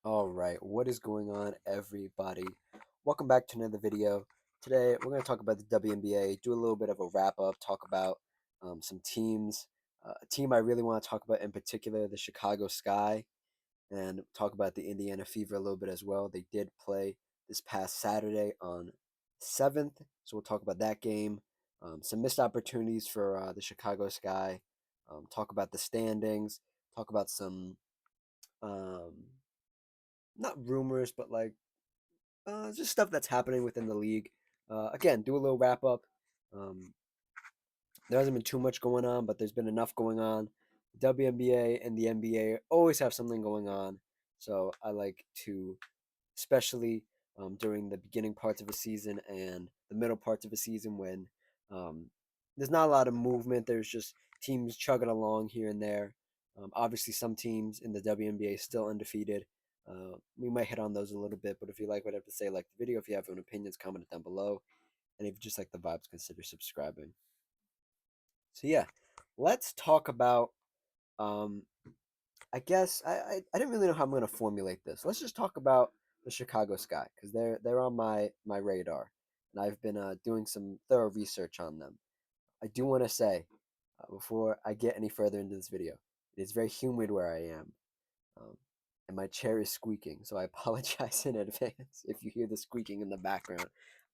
All right, what is going on, everybody? Welcome back to another video. Today, we're going to talk about the WNBA, do a little bit of a wrap up, talk about some teams. A team I really want to talk about in particular, the Chicago Sky, and talk about the Indiana Fever a little bit as well. They did play this past Saturday on 7th, so we'll talk about that game. Some missed opportunities for the Chicago Sky, talk about the standings, talk about some. Um, Not rumors, but like just stuff that's happening within the league. Again, do a little wrap up. Um, there hasn't been too much going on, but there's been enough going on. The WNBA and the NBA always have something going on, so I like to, especially during the beginning parts of a season and the middle parts of a season when um, there's not a lot of movement. There's just teams chugging along here and there. Obviously, some teams in the WNBA still undefeated. We might hit on those a little bit, but if you like what I have to say, like the video. If you have any opinions, comment it down below. And if you just like the vibes, consider subscribing. So yeah, let's talk about. Um, I guess I didn't really know how I'm going to formulate this. Let's just talk about the Chicago Sky because they're on my radar, and I've been doing some thorough research on them. I do want to say before I get any further into this video, it is very humid where I am, um, and my chair is squeaking, so I apologize in advance if you hear the squeaking in the background.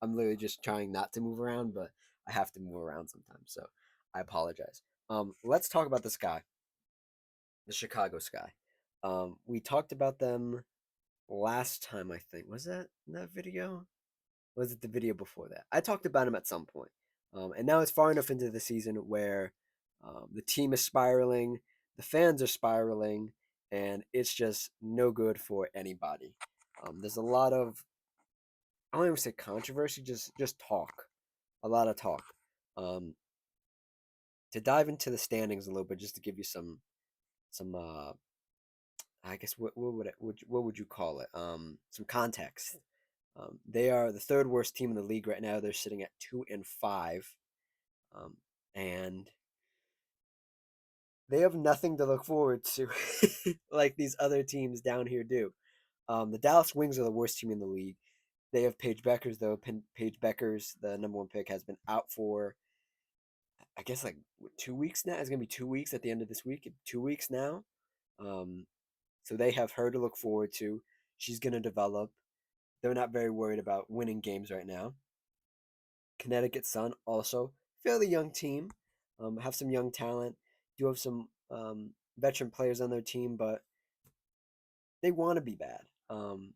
I'm literally just trying not to move around, but I have to move around sometimes, so I apologize. Let's talk about the Sky, the Chicago Sky. We talked about them last time, I think. Was that in that video? Was it the video before that? I talked about them at some point. And now it's far enough into the season where the team is spiraling, the fans are spiraling, and it's just no good for anybody. There's a lot of, I don't even say controversy, just talk, a lot of talk. Um, to dive into the standings a little bit, just to give you some I guess what would you call it? Some context. They are the third worst team in the league right now. They're sitting at 2-5, um, and they have nothing to look forward to, like these other teams down here do. The Dallas Wings are the worst team in the league. They have Paige Beckers though. Paige Beckers, the number one pick, has been out for I guess like 2 weeks now. It's gonna be 2 weeks at the end of this week. 2 weeks now. Um, so they have her to look forward to. She's gonna develop. They're not very worried about winning games right now. Connecticut Sun, also fairly young team, have some young talent, do have some veteran players on their team, but they want to be bad. And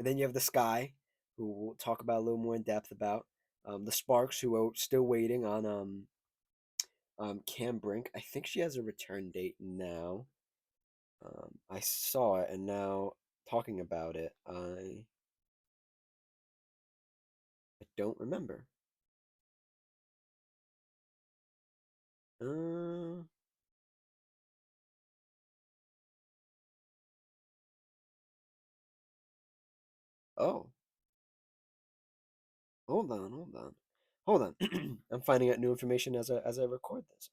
then you have the Sky, who we'll talk about a little more in depth about. The Sparks, who are still waiting on Cam Brink. I think she has a return date now. I saw it, and now talking about it, I don't remember. Uh, oh, hold on. I'm finding out new information as I record this.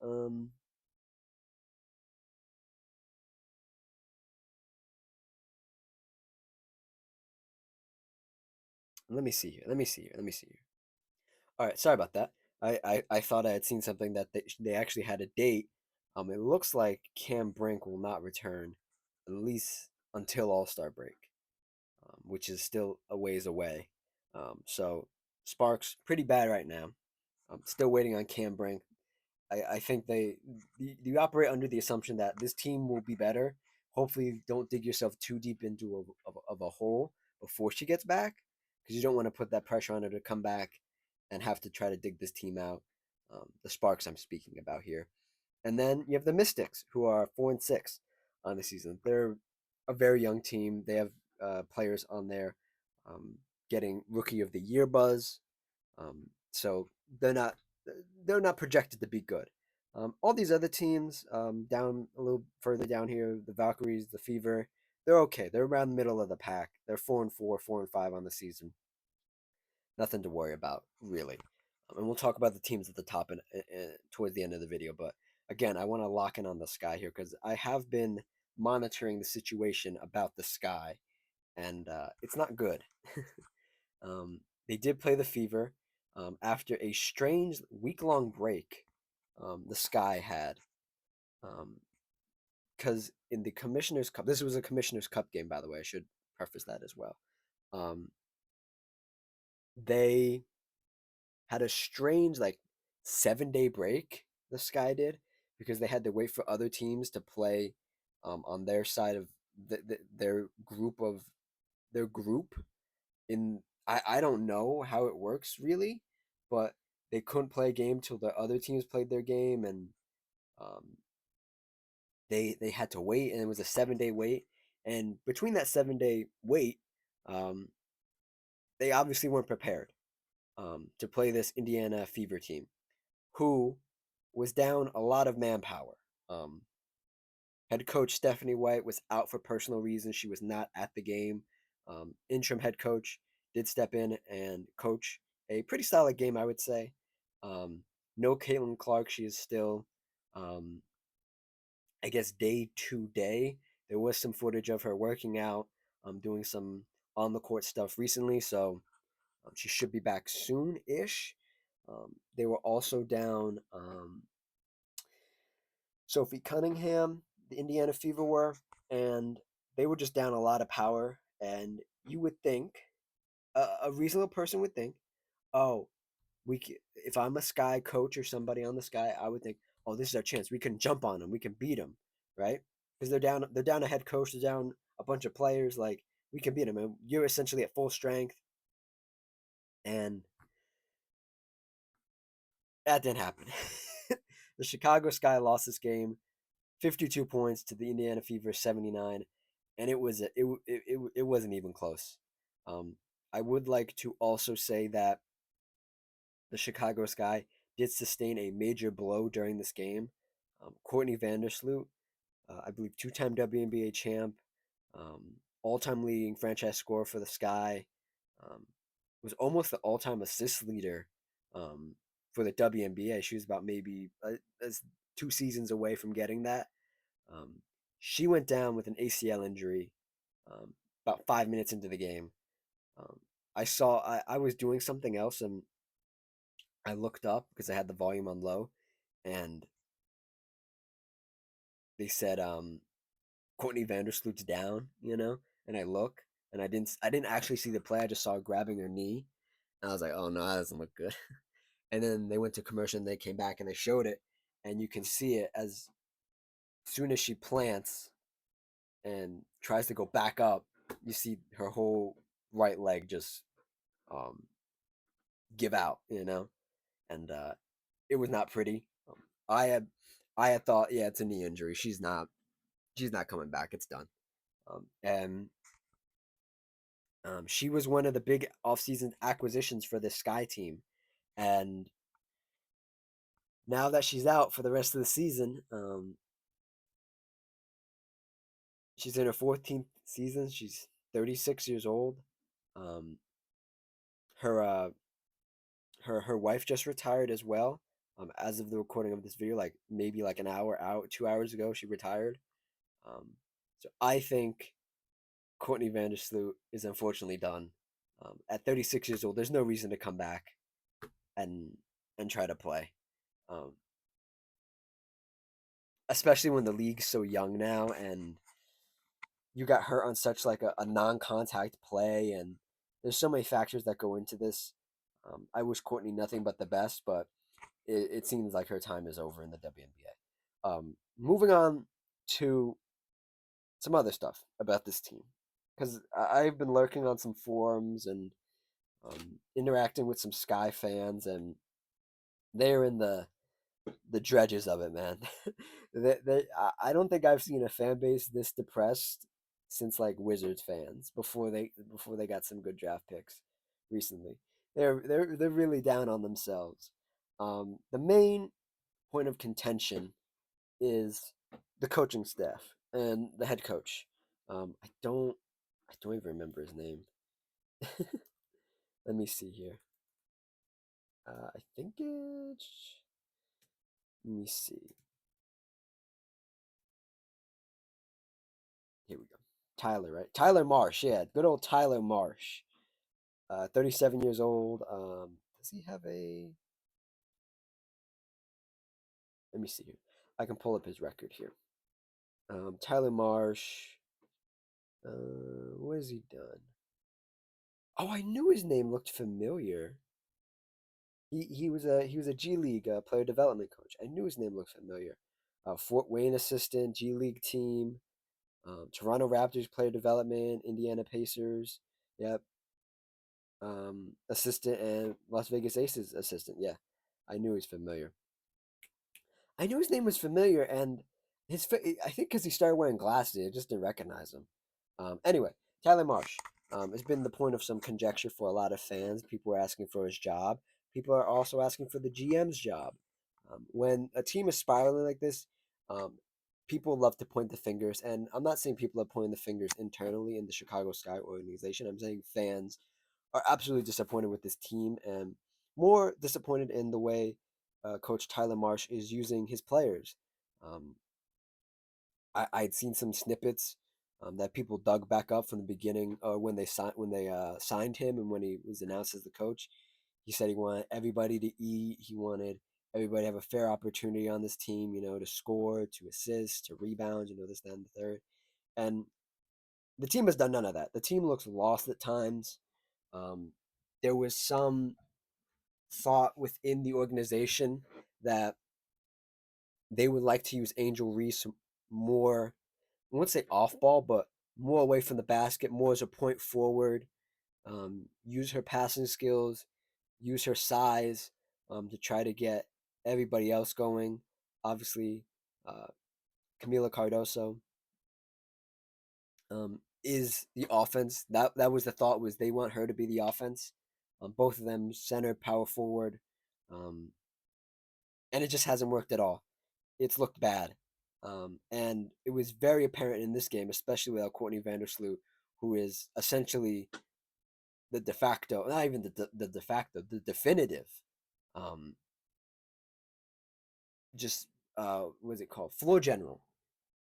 Let me see here. Let me see here. All right, sorry about that. I thought I had seen something that they actually had a date. It looks like Cam Brink will not return at least until All Star break, which is still a ways away. So Sparks pretty bad right now. I'm still waiting on Cam Brink. I think you operate under the assumption that this team will be better. Hopefully, don't dig yourself too deep into of a hole before she gets back, because you don't want to put that pressure on her to come back and have to try to dig this team out. The Sparks I'm speaking about here, and then you have the Mystics, who are 4-6 on the season. They're a very young team. They have players on there getting Rookie of the Year buzz. So they're not they're not projected to be good. All these other teams down a little further down here, the Valkyries, the Fever, they're okay. They're around the middle of the pack. They're 4-4, 4-5 on the season. Nothing to worry about really. And we'll talk about the teams at the top and towards the end of the video. But again, I want to lock in on the Sky here because I have been monitoring the situation about the Sky, and it's not good. They did play the Fever after a strange week-long break. The Sky had because in the Commissioner's Cup, this was a Commissioner's Cup game, by the way. I should preface that as well. Um, they had a strange, like, 7-day break, the Sky did, because they had to wait for other teams to play on their side of their group. I don't know how it works really, but they couldn't play a game till the other teams played their game, and um, they had to wait, and it was a 7-day wait. And between that 7-day wait, um, they obviously weren't prepared to play this Indiana Fever team, who was down a lot of manpower. Um, Head coach Stephanie White was out for personal reasons. She was not at the game. Interim head coach did step in and coach a pretty solid game, I would say. Um, no Caitlin Clark. She is still, um, I guess, day to day. There was some footage of her working out, doing some on the court stuff recently, so she should be back soon ish. They were also down Sophie Cunningham, the Indiana Fever were, and they were just down a lot of power. And you would think, a reasonable person would think, oh, if I'm a Sky coach or somebody on the Sky, I would think, oh, this is our chance. We can jump on them. We can beat them, right? Because they're down a head coach. They're down a bunch of players. Like, we can beat them, and you're essentially at full strength. And that didn't happen. The Chicago Sky lost this game 52 points to the Indiana Fever 79, and it wasn't even close. Um, I would like to also say that the Chicago Sky did sustain a major blow during this game. Courtney Vandersloot, I believe two-time WNBA champ, all-time leading franchise scorer for the Sky, um, was almost the all-time assist leader for the WNBA. She was about maybe 2 seasons away from getting that. Um, she went down with an ACL injury um, about 5 minutes into the game. Um, I was doing something else, and I looked up because I had the volume on low, and they said Courtney Vandersloot's down, and I look, and I didn't actually see the play. I just saw her grabbing her knee, and I was like, oh no, that doesn't look good. And then they went to commercial, and they came back and they showed it, and you can see it as soon as she plants and tries to go back up, you see her whole right leg just um, give out, and it was not pretty. I had I had thought, yeah, it's a knee injury. She's not coming back. It's done. And she was one of the big offseason acquisitions for the Sky team, and now that she's out for the rest of the season, she's in her 14th season. She's 36 years old. Um, her her wife just retired as well. As of the recording of this video, like maybe like an hour out, 2 hours ago, she retired. Um, so I think Courtney Vandersloot is unfortunately done. At 36 years old, there's no reason to come back and try to play. Um, Especially when the league's so young now, and you got hurt on such like a non-contact play, and there's so many factors that go into this. I wish Courtney nothing but the best, but it seems like her time is over in the WNBA. Moving on to some other stuff about this team, because I've been lurking on some forums and interacting with some Sky fans, and they're in the dredges of it, man. I don't think I've seen a fan base this depressed since like Wizards fans before they got some good draft picks recently. They're really down on themselves. The main point of contention is the coaching staff and the head coach. I don't even remember his name. Let me see here. I think it's. Let me see. Tyler, right? Tyler Marsh, yeah, good old Tyler Marsh. 37 years old. Does he have a? Let me see here. I can pull up his record here. Tyler Marsh. What has he done? Oh, I knew his name looked familiar. He was a G League player development coach. I knew his name looked familiar. Fort Wayne assistant, G League team, Toronto Raptors player development, Indiana Pacers. Yep. Assistant and Las Vegas Aces assistant. Yeah, I knew he was familiar. I knew his name was familiar, and I think because he started wearing glasses, I just didn't recognize him. Anyway, Tyler Marsh. It's been the point of some conjecture for a lot of fans. People are asking for his job. People are also asking for the GM's job. When a team is spiraling like this, um, people love to point the fingers. And I'm not saying people are pointing the fingers internally in the Chicago Sky organization. I'm saying fans are absolutely disappointed with this team and more disappointed in the way Coach Tyler Marsh is using his players. Um, I'd seen some snippets that people dug back up from the beginning, or when they signed him and when he was announced as the coach. He said he wanted everybody to eat. He wanted everybody to have a fair opportunity on this team, to score, to assist, to rebound, this, that, and the third. And the team has done none of that. The team looks lost at times. Um, there was some thought within the organization that they would like to use Angel Reese more, I won't say off ball, but more away from the basket, more as a point forward. Use her passing skills, use her size to try to get everybody else going. Obviously, uh, Camila Cardoso is the offense. That was the thought, was they want her to be the offense. Both of them center, power forward, um, and it just hasn't worked at all. It's looked bad. And it was very apparent in this game, especially without Courtney Vandersloot, who is essentially the de facto, not even the de facto, the definitive, um, just what is it called, floor general,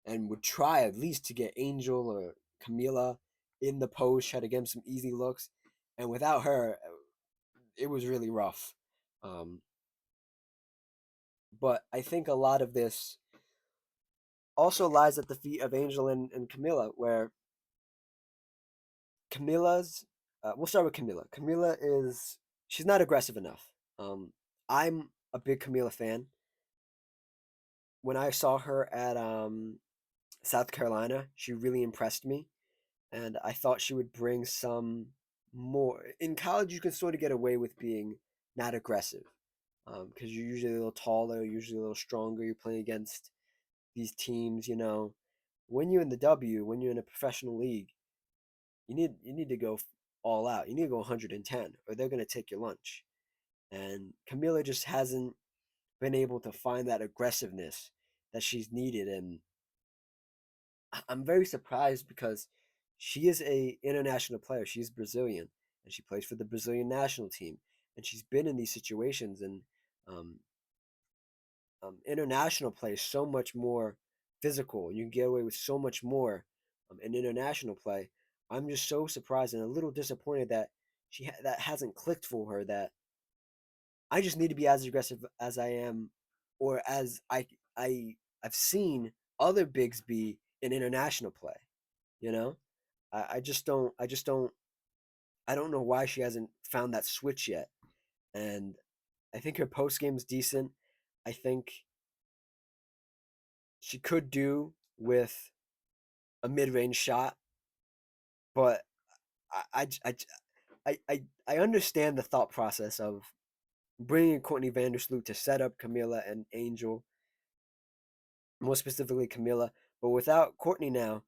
and would try at least to get Angel or Camila in the post, try to get him some easy looks. And without her, it was really rough. Um, but I think a lot of this also lies at the feet of Angel and Camila, where Camila's. We'll start with Camila. Camila is she's not aggressive enough. I'm a big Camila fan. When I saw her at South Carolina, she really impressed me, and I thought she would bring some more. In college, you can sort of get away with being not aggressive because you're usually a little taller, usually a little stronger. You're playing against these teams, When you're in the W, when you're in a professional league, you need to go all out. You need to go 110, or they're gonna take your lunch. And Camila just hasn't been able to find that aggressiveness that she's needed, and I'm very surprised because she is a international player. She's Brazilian, and she plays for the Brazilian national team, and she's been in these situations. And um, international play is so much more physical. You can get away with so much more in international play. I'm just so surprised and a little disappointed that that hasn't clicked for her. That I just need to be as aggressive as I am, or as I've seen other bigs be in international play. You know, I just don't. I don't know why she hasn't found that switch yet. And I think her post game is decent. I think she could do with a mid range shot, but I, I, I understand the thought process of bringing Courtney Vandersloot to set up Camila and Angel, more specifically Camila. But without Courtney now,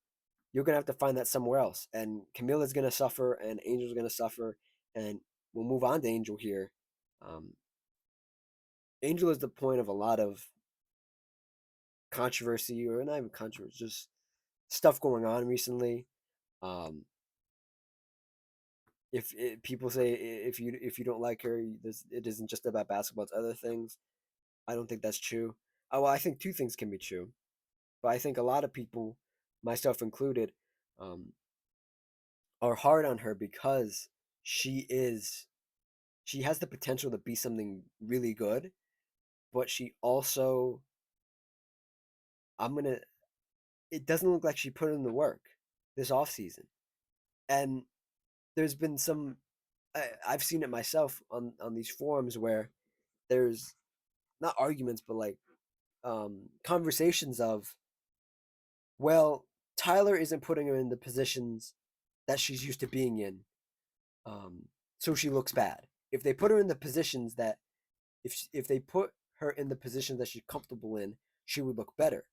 you're gonna have to find that somewhere else, and Camila's gonna suffer, and Angel's gonna suffer, and we'll move on to Angel here. Um, Angel is the point of a lot of controversy, or not even controversy, just stuff going on recently. Um, if people say if you don't like her, it isn't just about basketball; it's other things. I don't think that's true. Oh, well, I think two things can be true, but I think a lot of people, myself included, are hard on her because she is she has the potential to be something really good, but she also I'm gonna it doesn't look like she put in the work this off season. And there's been some I've seen it myself on these forums where there's not arguments but like conversations of, well, Tyler isn't putting her in the positions that she's used to being in, um, so she looks bad. If they put her in the positions that if they put her in the positions that she's comfortable in, she would look better.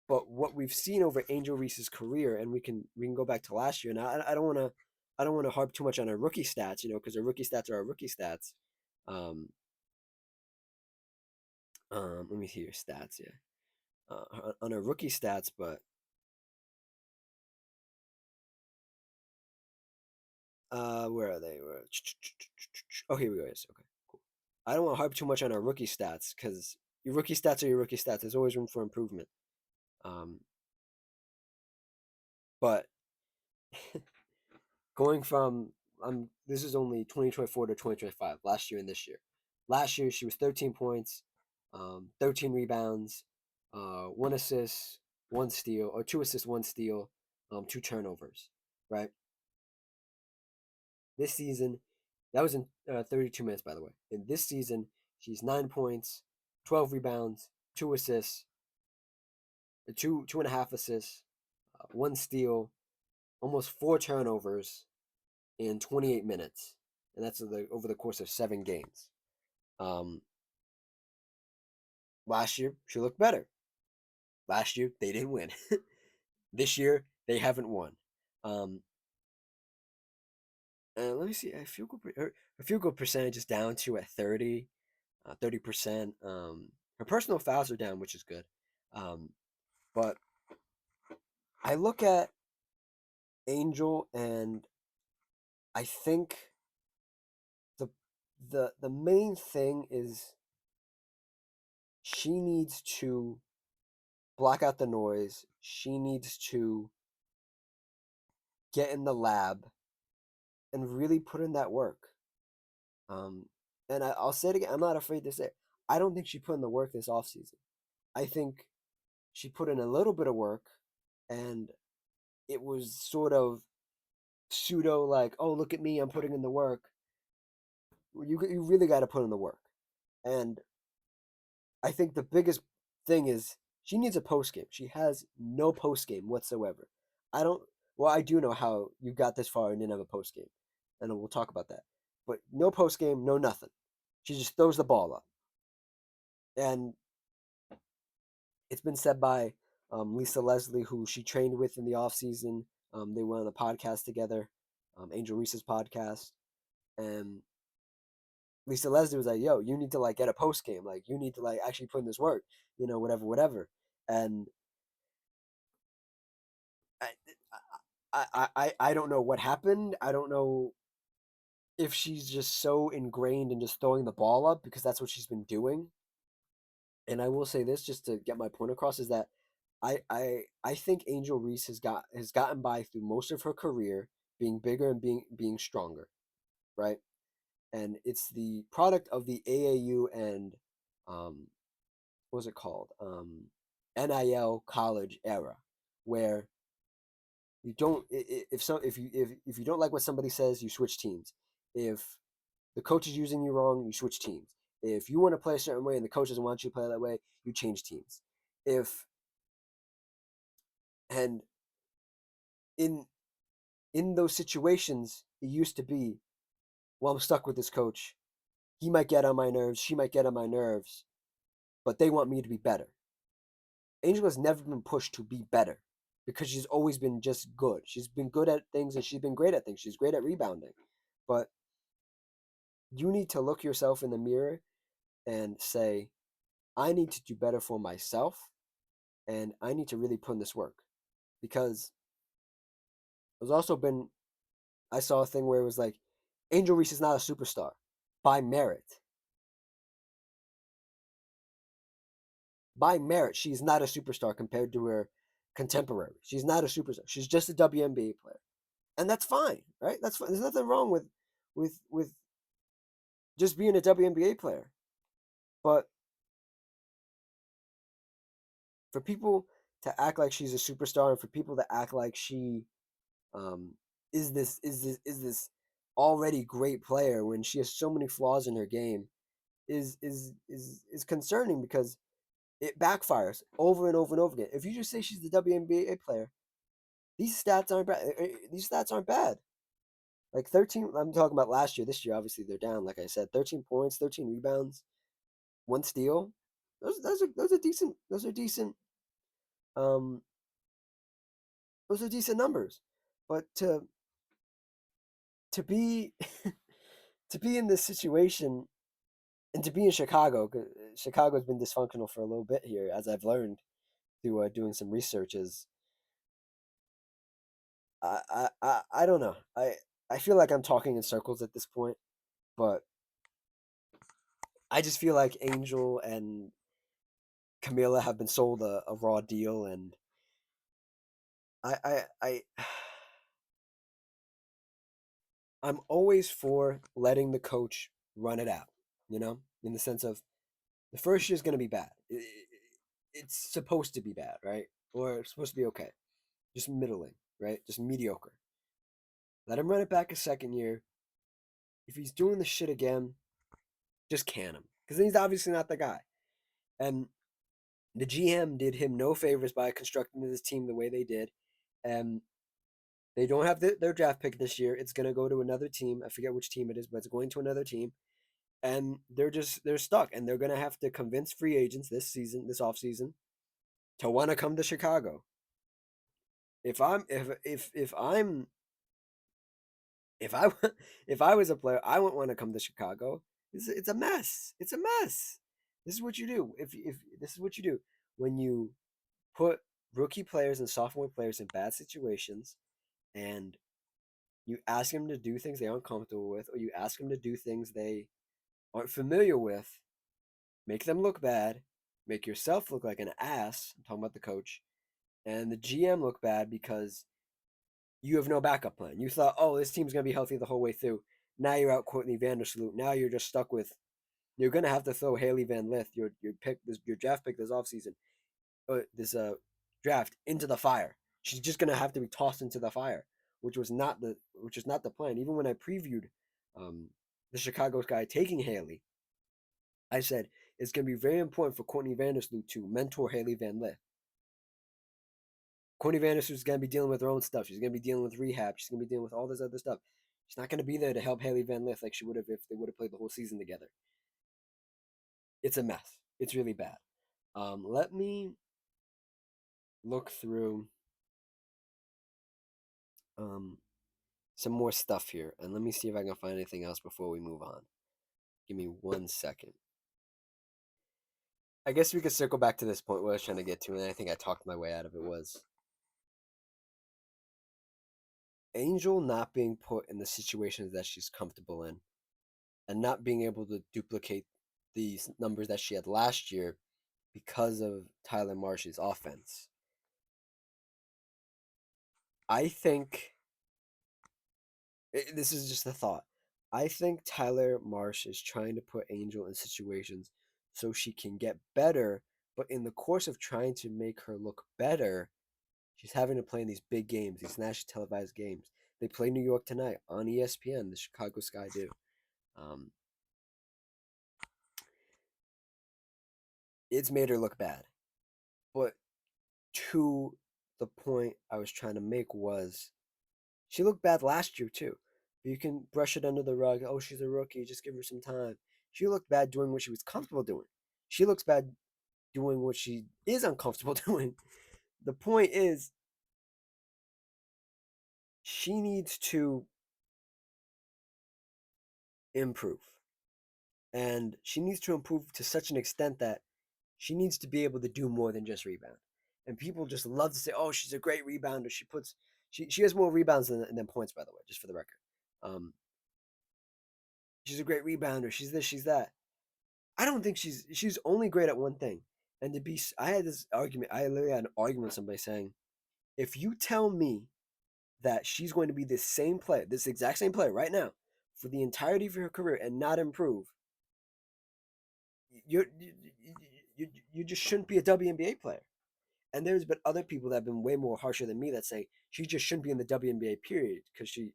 But what we've seen over Angel Reese's career, and we can go back to last year. Now I don't want to harp too much on her rookie stats, because her rookie stats are her rookie stats. Um, Let me see your stats. Yeah, on her rookie stats, but where are they? Oh, here we go. Yes, okay, cool. I don't want to harp too much on our rookie stats because your rookie stats are your rookie stats. There's always room for improvement. Um, but going from this is only 2024 to 2025, last year and this year. Last year she was 13 points, 13 rebounds, one assist, one steal, or two assists, one steal, two turnovers. Right. This season, that was in 32 minutes, by the way. In this season, she's 9 points, 12 rebounds, two assists, two and a half assists, one steal, almost four turnovers in 28 minutes, and that's over the course of 7 games. Um, Last year she looked better. Last year they didn't win. This year they haven't won. Um, Let me see. Her field goal percentage is down to at 30%. Her personal fouls are down, which is good. Um, but I look at Angel, and I think the the main thing is she needs to block out the noise. She needs to get in the lab and really put in that work. Um, and I'll say it again. I'm not afraid to say it. I don't think she put in the work this offseason. I think she put in a little bit of work, and it was sort of pseudo like, oh, look at me, I'm putting in the work. You really got to put in the work. And I think the biggest thing is she needs a post game. She has no post game whatsoever. I don't. Well, I do know how you got this far and didn't have a post game, and we'll talk about that. But no post game, no nothing. She just throws the ball up, and it's been said by Lisa Leslie, who she trained with in the off season. They went on a podcast together, Angel Reese's podcast, and Lisa Leslie was like, "Yo, you need to like get a post game. Like, you need to like actually put in this work. Whatever, whatever." And I, I don't know what happened. I don't know if she's just so ingrained in just throwing the ball up because that's what she's been doing. And I will say this just to get my point across is that I think Angel Reese has gotten by through most of her career being bigger and being stronger, right? And it's the product of the AAU and um what was it called? NIL college era where you don't if you don't like what somebody says, you switch teams. If the coach is using you wrong, you switch teams. If you want to play a certain way and the coach doesn't want you to play that way, you change teams. If and in in those situations, it used to be, well, I'm stuck with this coach. He might get on my nerves, she might get on my nerves, but they want me to be better. Angel has never been pushed to be better because she's always been just good. She's been good at things and she's been great at things. She's great at rebounding. But you need to look yourself in the mirror and say, I need to do better for myself and I need to really put in this work. Because there's also been, I saw a thing where it was like, Angel Reese is not a superstar by merit. By merit, she's not a superstar compared to her contemporary. She's not a superstar. She's just a WNBA player. and that's fine, right? That's fine. There's nothing wrong with just being a WNBA player. But for people to act like she's a superstar, and for people to act like she um, is this already great player when she has so many flaws in her game is concerning, because it backfires over and over and over again. If you just say she's the WNBA player, these stats aren't bad. These stats aren't bad. Like 13, I'm talking about last year. This year, obviously, they're down. Like I said, 13 points, 13 rebounds, one steal. Those are decent. Um, those are decent numbers. But to be to be in this situation, and to be in Chicago, 'cause Chicago's been dysfunctional for a little bit here, as I've learned through doing some research. Is I don't know. I feel like I'm talking in circles at this point, but I just feel like Angel and Camilla have been sold a raw deal, and I I'm always for letting the coach run it out, in the sense of the first year is going to be bad. It's supposed to be bad, right? Or it's supposed to be okay, just middling, right? Just mediocre. Let him run it back a second year. If he's doing the shit again, just can him, because he's obviously not the guy. And the GM did him no favors by constructing this team the way they did. And they don't have their draft pick this year. It's going to go to another team. I forget which team it is, but it's going to another team. And they're stuck. And they're going to have to convince free agents this off season, to want to come to Chicago. If I'm if I'm if I if I was a player, I wouldn't want to come to Chicago. It's a mess. It's a mess. This is what you do. If this is what you do when you put rookie players and sophomore players in bad situations, and you ask them to do things they aren't comfortable with, or you ask them to do things they aren't familiar with, make them look bad, make yourself look like an ass. I'm talking about the coach, and the GM look bad because you have no backup plan. You thought, oh, this team's going to be healthy the whole way through. Now you're out Courtney Vandersloot. Now you're just stuck with. You're going to have to throw Haley Van Lith, your draft pick this offseason, this draft, into the fire. She's just going to have to be tossed into the fire, which is not the plan. Even when I previewed um, the Chicago Sky taking Haley, I said it's going to be very important for Courtney Vandersloot to mentor Haley Van Lith. Courtney Vandersloot is going to be dealing with her own stuff. She's going to be dealing with rehab. She's going to be dealing with all this other stuff. She's not going to be there to help Haley Van Lith like she would have if they would have played the whole season together. It's a mess. It's really bad. Let me look through um, some more stuff here, and let me see if I can find anything else before we move on. Give me 1 second. I guess we could circle back to this point where I was trying to get to, and I think I talked my way out of it, was Angel not being put in the situations that she's comfortable in, and not being able to duplicate these numbers that she had last year because of Tyler Marsh's offense. I think this is just a thought. I think Tyler Marsh is trying to put Angel in situations so she can get better, but in the course of trying to make her look better, she's having to play in these big games, these nationally televised games. They play New York tonight on ESPN. The Chicago Sky do. Um, it's made her look bad, but to the point I was trying to make was she looked bad last year too. You can brush it under the rug. Oh, she's a rookie. Just give her some time. She looked bad doing what she was comfortable doing. She looks bad doing what she is uncomfortable doing. The point is, she needs to improve. And she needs to improve to such an extent that she needs to be able to do more than just rebound. And people just love to say, "Oh, she's a great rebounder. She has more rebounds than points, by the way, just for the record. Um, she's a great rebounder. She's this, she's that." I don't think she's only great at one thing. And I had this argument. I literally had an argument with somebody saying, "If you tell me that she's going to be this same player, this exact same player right now, for the entirety of her career and not improve, you you just shouldn't be a WNBA player. And there's been other people that have been way more harsher than me that say she just shouldn't be in the WNBA period because she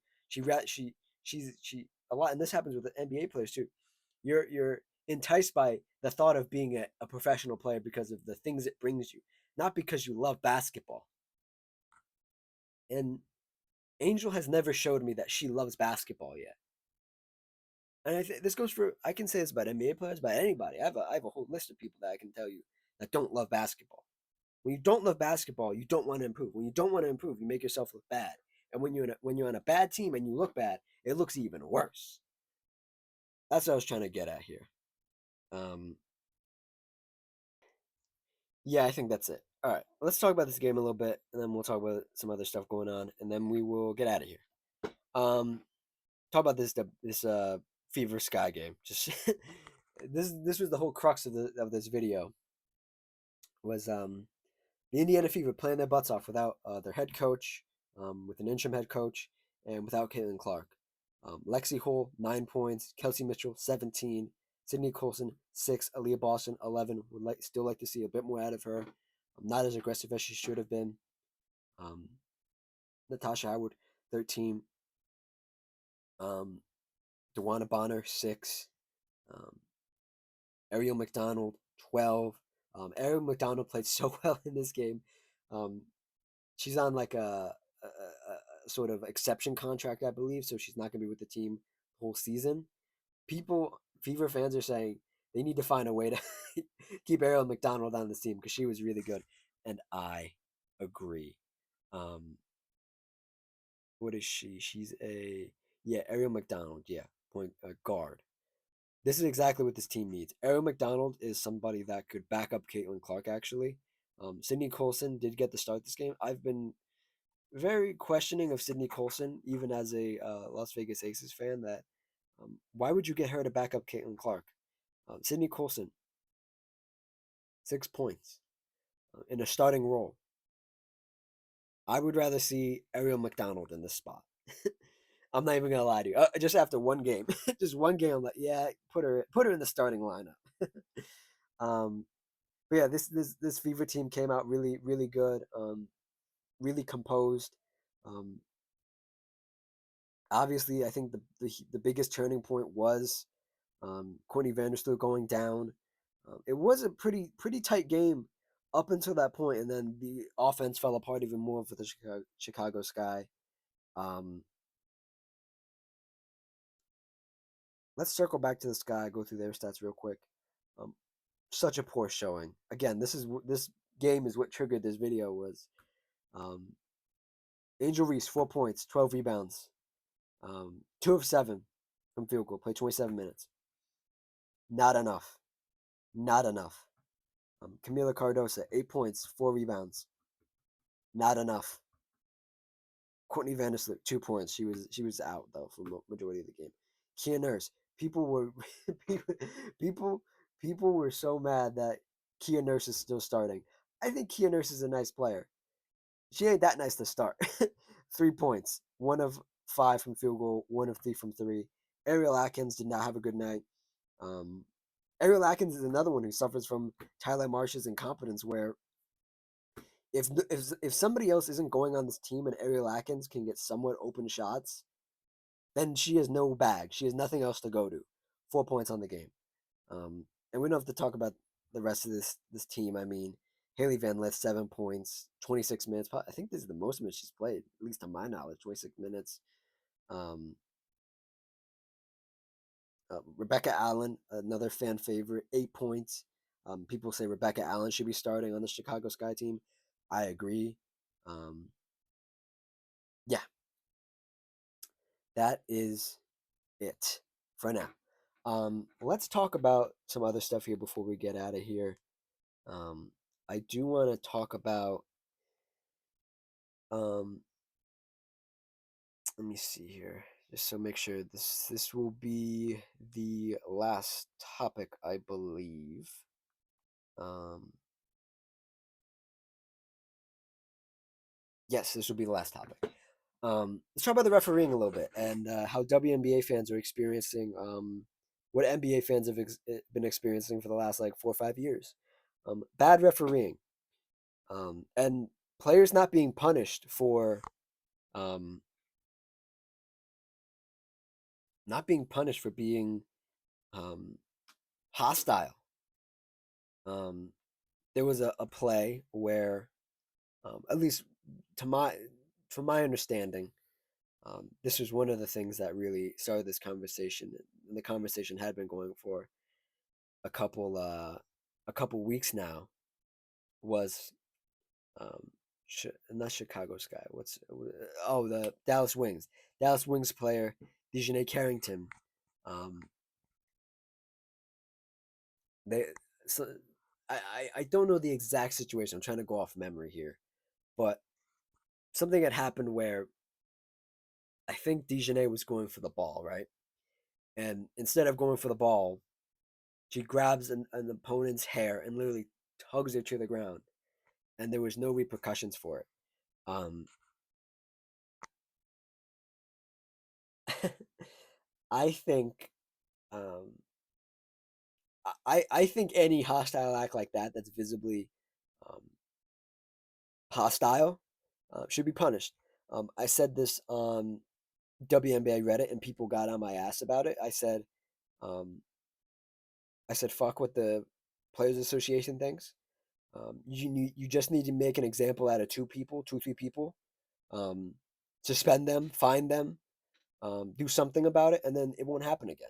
a lot, and this happens with the NBA players too. You're enticed by the thought of being a professional player because of the things it brings you, not because you love basketball. And Angel has never showed me that she loves basketball yet. And this goes for, I can say this about NBA players, about anybody. I have a whole list of people that I can tell you that don't love basketball. When you don't love basketball, you don't want to improve. When you don't want to improve, you make yourself look bad. And when you're on a bad team and you look bad, it looks even worse. That's what I was trying to get at here. Um, yeah, I think that's it. All right, let's talk about this game a little bit, and then we'll talk about some other stuff going on, and then we will get out of here. Um, talk about this Fever Sky game. Just this was the whole crux of this video. Was the Indiana Fever playing their butts off without their head coach, with an interim head coach, and without Caitlin Clark. Lexi Hull, 9 points. Kelsey Mitchell, 17. Sydney Colson, 6. Aaliyah Boston, 11. Would still like to see a bit more out of her. Not as aggressive as she should have been. Um, Natasha Howard, 13. Um, DeWanna Bonner, 6. Um, Ariel McDonald, 12. Ariel McDonald played so well in this game. Um, she's on like a sort of exception contract, I believe, so she's not going to be with the team the whole season. People, Fever fans are saying they need to find a way to keep Ariel McDonald on this team because she was really good, and I agree. Um, what is she? She's a yeah, Ariel McDonald, yeah, point guard. This is exactly what this team needs. Ariel McDonald is somebody that could back up Caitlin Clark. Actually, Sydney Colson did get the start this game. I've been very questioning of Sydney Colson, even as a Las Vegas Aces fan. That why would you get her to back up Caitlin Clark? Sydney Colson, 6 points in a starting role. I would rather see Ariel McDonald in this spot. I'm not even gonna lie to you. Just after one game, just one game, I'm like, yeah, put her in the starting lineup. um, but yeah, this Fever team came out really good, really composed. Um, Obviously, I think the biggest turning point was Courtney Vandersloot going down. It was a pretty tight game up until that point, and then the offense fell apart even more for the Chicago Sky. Um, let's circle back to the Sky, go through their stats real quick. Um, Such a poor showing. Again, this game is what triggered this video. Was um, Angel Reese, 4 points, 12 rebounds, 2 of 7 from field goal, played 27 minutes. Not enough. Not enough. Camila Cardosa, 8 points, 4 rebounds. Not enough. Courtney Vandersloot, 2 points. She was out though for majority of the game. Kia Nurse, people were people people people were so mad that Kia Nurse is still starting. I think Kia Nurse is a nice player. She ain't that nice to start. 3 points, 1 of 5 from field goal, 1 of 3 from three. Ariel Atkins did not have a good night. Um, Ariel Atkins is another one who suffers from Tyler Marsh's incompetence, where if somebody else isn't going on this team and Ariel Atkins can get somewhat open shots, then she has no bag. She has nothing else to go to. 4 points on the game. And we don't have to talk about the rest of this team. I mean, Haley Van Lith, 7 points, 26 minutes. I think this is the most minutes she's played, at least to my knowledge, 26 minutes. Um, Rebecca Allen, another fan favorite, 8 points. People say Rebecca Allen should be starting on the Chicago Sky team. I agree. Um, yeah, that is it for now. Let's talk about some other stuff here before we get out of here. Um, I do want to talk about. Um, Let me see here, just so make sure this will be the last topic, I believe. Um, yes, this will be the last topic. Let's talk about the refereeing a little bit and how WNBA fans are experiencing what NBA fans have been experiencing for the last like 4 or 5 years. Bad refereeing and players not being punished for um, being um, hostile. Um, there was a play where, at least to my from my understanding, this was one of the things that really started this conversation, and the conversation had been going for a couple weeks now. Was um, not Chicago Sky. The Dallas Wings. Dallas Wings player DeJounte Carrington. Um, they so I don't know the exact situation. I'm trying to go off memory here, but something had happened where I think DeJounte was going for the ball, right? And instead of going for the ball, she grabs an opponent's hair and literally tugs it to the ground, and there was no repercussions for it. Um, I think um, I think any hostile act like that that's visibly um, hostile should be punished. I said this on WNBA Reddit, and people got on my ass about it. Um, I said, fuck what the Players Association thinks. You just need to make an example out of two, 3 people. Um, Suspend them, fine them, do something about it, and then it won't happen again.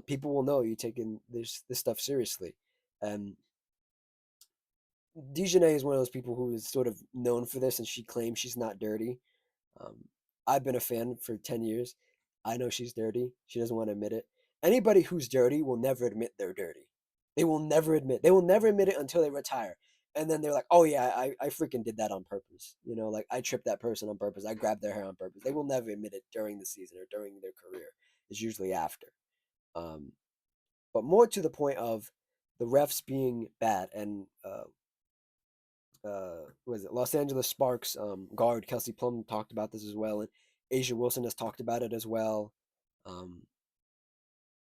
People will know you're taking this stuff seriously. And Dejanay is one of those people who is sort of known for this, and she claims she's not dirty. Um, I've been a fan for 10 years. I know she's dirty. She doesn't want to admit it. Anybody who's dirty will never admit they're dirty. They will never admit. They will never admit it until they retire, and then they're like, "Oh yeah, I freaking did that on purpose." Like I tripped that person on purpose. I grabbed their hair on purpose. They will never admit it during the season or during their career. It's usually after. Um, but more to the point of the refs being bad, and what is it? Los Angeles Sparks guard Kelsey Plum talked about this as well, and Asia Wilson has talked about it as well. Um,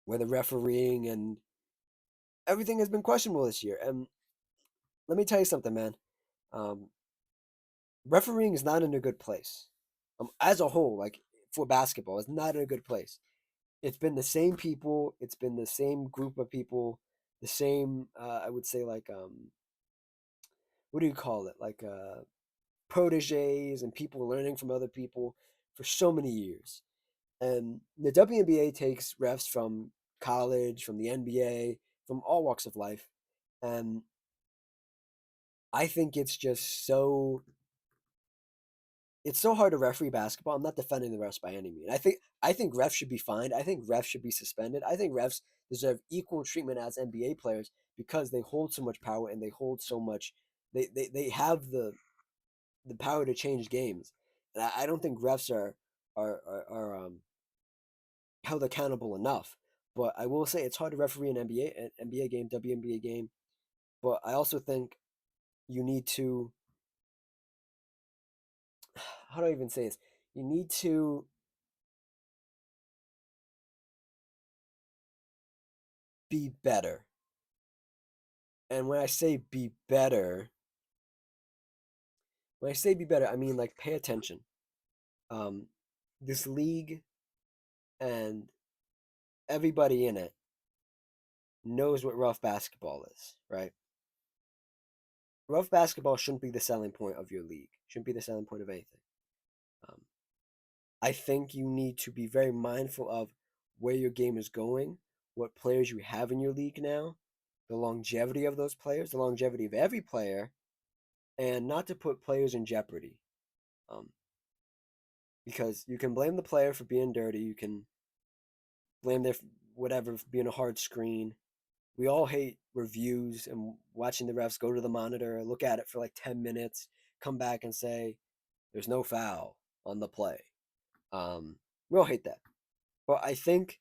where the refereeing and everything has been questionable this year. And let me tell you something, man. Um, Refereeing is not in a good place. As a whole, like for basketball, it's not in a good place. It's been the same people. It's been the same group of people. The same, I would say, like what do you call it? Like proteges and people learning from other people for so many years. And the WNBA takes refs from college, from the NBA, from all walks of life. And I think it's so hard to referee basketball. I'm not defending the refs by any means. I think refs should be fined. I think refs should be suspended. I think refs deserve equal treatment as NBA players because they hold so much power and they hold so much they have the power to change games. And I don't think refs are held accountable enough. But I will say it's hard to referee an NBA game, WNBA game. But I also think you need to, how do I even say this? You need to be better. And when I say be better, I mean like pay attention. Um, this league and everybody in it knows what rough basketball is, right? Rough basketball shouldn't be the selling point of your league. Shouldn't be the selling point of anything. Um, I think you need to be very mindful of where your game is going, what players you have in your league now, the longevity of those players, the longevity of every player, and not to put players in jeopardy. Um, because you can blame the player for being dirty, you can blame their whatever for being a hard screen. We all hate reviews and watching the refs go to the monitor, look at it for like 10 minutes, come back and say, there's no foul on the play. Um, we all hate that. But I think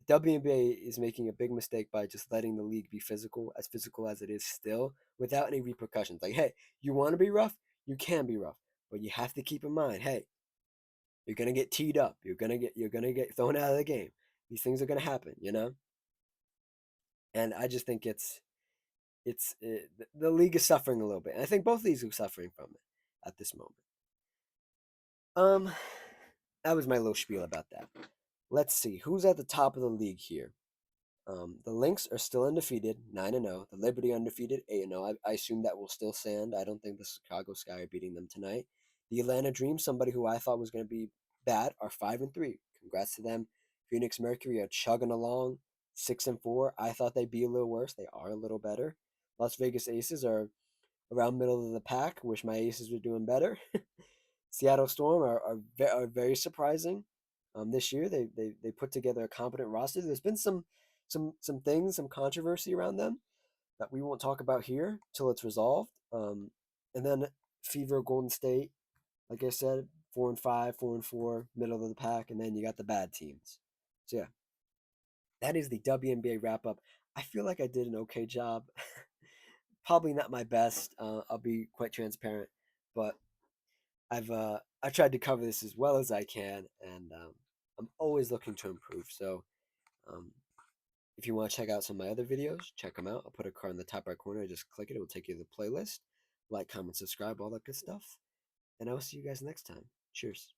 WNBA is making a big mistake by just letting the league be physical as it is still, without any repercussions. Like, hey, you want to be rough? You can be rough. But you have to keep in mind, hey, You're gonna get teed up. You're gonna get thrown out of the game. These things are gonna happen, you know. And I just think the league is suffering a little bit. And I think both leagues are suffering from it at this moment. Um, that was my little spiel about that. Let's see who's at the top of the league here. The Lynx are still undefeated, 9-0. The Liberty undefeated, 8-0. I assume that will still stand. I don't think the Chicago Sky are beating them tonight. The Atlanta Dream, somebody who I thought was going to be bad, are 5-3. Congrats to them. Phoenix Mercury are chugging along, 6-4. I thought they'd be a little worse. They are a little better. Las Vegas Aces are around middle of the pack. Wish my Aces were doing better. Seattle Storm are very surprising. This year they put together a competent roster. There's been some things, some controversy around them that we won't talk about here till it's resolved. And then Fever Golden State, like I said, 4-5, 4-4, middle of the pack, and then you got the bad teams. So yeah, that is the WNBA wrap up. I feel like I did an okay job. Probably not my best. I'll be quite transparent, but I tried to cover this as well as I can, and I'm always looking to improve. So um, if you want to check out some of my other videos, check them out. I'll put a card in the top right corner. Just click it. It will take you to the playlist. Like, comment, subscribe, all that good stuff. And I will see you guys next time. Cheers.